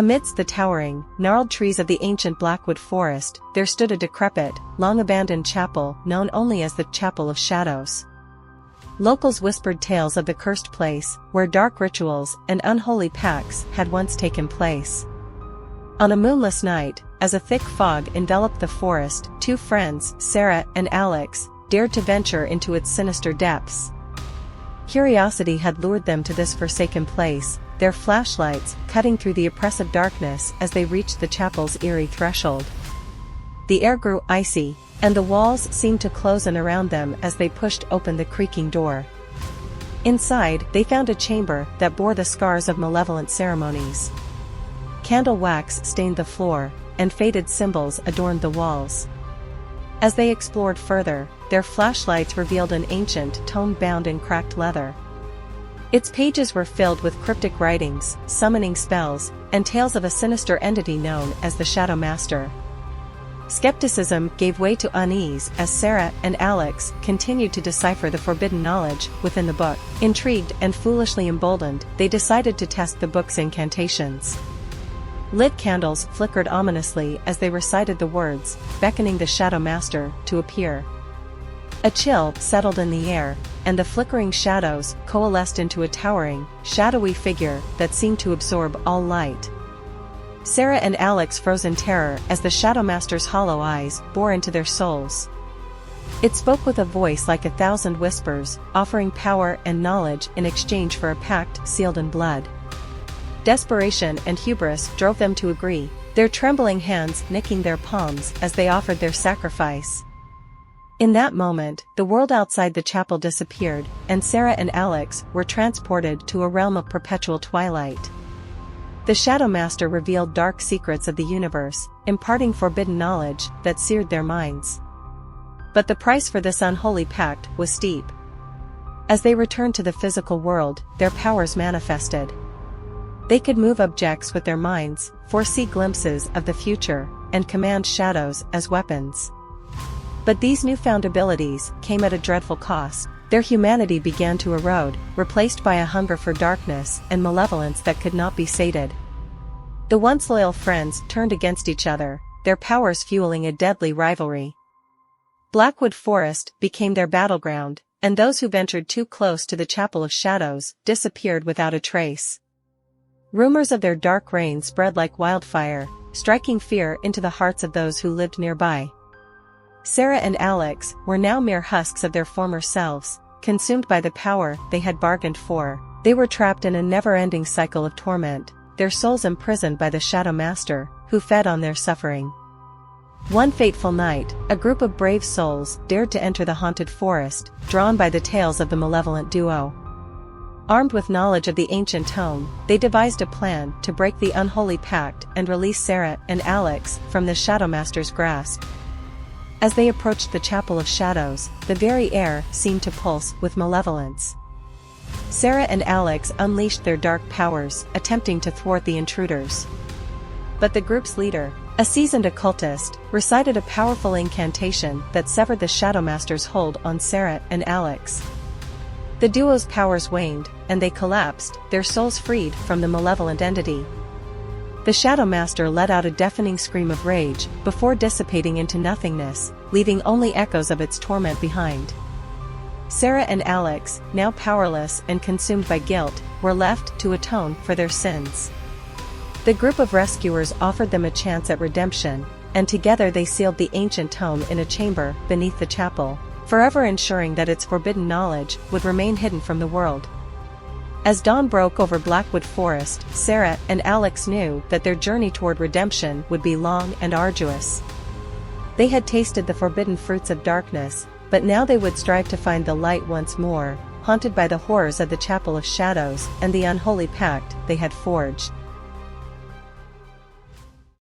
Amidst the towering, gnarled trees of the ancient Blackwood Forest, there stood a decrepit, long-abandoned chapel known only as the Chapel of Shadows. Locals whispered tales of the cursed place, where dark rituals and unholy pacts had once taken place. On a moonless night, as a thick fog enveloped the forest, two friends, Sarah and Alex, dared to venture into its sinister depths. Curiosity had lured them to this forsaken place, their flashlights cutting through the oppressive darkness as they reached the chapel's eerie threshold. The air grew icy, and the walls seemed to close in around them as they pushed open the creaking door. Inside, they found a chamber that bore the scars of malevolent ceremonies. Candle wax stained the floor, and faded symbols adorned the walls. As they explored further, their flashlights revealed an ancient tome bound in cracked leather. Its pages were filled with cryptic writings, summoning spells, and tales of a sinister entity known as the Shadow Master. Skepticism gave way to unease as Sarah and Alex continued to decipher the forbidden knowledge within the book. Intrigued and foolishly emboldened, they decided to test the book's incantations. Lit candles flickered ominously as they recited the words, beckoning the Shadow Master to appear. A chill settled in the air, and the flickering shadows coalesced into a towering, shadowy figure that seemed to absorb all light. Sarah and Alex froze in terror as the Shadow Master's hollow eyes bore into their souls. It spoke with a voice like 1,000 whispers, offering power and knowledge in exchange for a pact sealed in blood. Desperation and hubris drove them to agree, their trembling hands nicking their palms as they offered their sacrifice. In that moment, the world outside the chapel disappeared, and Sarah and Alex were transported to a realm of perpetual twilight. The Shadow Master revealed dark secrets of the universe, imparting forbidden knowledge that seared their minds. But the price for this unholy pact was steep. As they returned to the physical world, their powers manifested. They could move objects with their minds, foresee glimpses of the future, and command shadows as weapons. But these newfound abilities came at a dreadful cost. Their humanity began to erode, replaced by a hunger for darkness and malevolence that could not be sated. The once loyal friends turned against each other, their powers fueling a deadly rivalry. Blackwood Forest became their battleground, and those who ventured too close to the Chapel of Shadows disappeared without a trace. Rumors of their dark reign spread like wildfire, striking fear into the hearts of those who lived nearby. Sarah and Alex were now mere husks of their former selves, consumed by the power they had bargained for. They were trapped in a never-ending cycle of torment, their souls imprisoned by the Shadow Master, who fed on their suffering. One fateful night, a group of brave souls dared to enter the haunted forest, drawn by the tales of the malevolent duo. Armed with knowledge of the ancient tome, they devised a plan to break the unholy pact and release Sarah and Alex from the Shadow Master's grasp. As they approached the Chapel of Shadows, the very air seemed to pulse with malevolence. Sarah and Alex unleashed their dark powers, attempting to thwart the intruders. But the group's leader, a seasoned occultist, recited a powerful incantation that severed the Shadow Master's hold on Sarah and Alex. The duo's powers waned, and they collapsed, their souls freed from the malevolent entity. The Shadow Master let out a deafening scream of rage, before dissipating into nothingness, leaving only echoes of its torment behind. Sarah and Alex, now powerless and consumed by guilt, were left to atone for their sins. The group of rescuers offered them a chance at redemption, and together they sealed the ancient tome in a chamber beneath the chapel, forever ensuring that its forbidden knowledge would remain hidden from the world. As dawn broke over Blackwood Forest, Sarah and Alex knew that their journey toward redemption would be long and arduous. They had tasted the forbidden fruits of darkness, but now they would strive to find the light once more, haunted by the horrors of the Chapel of Shadows and the unholy pact they had forged.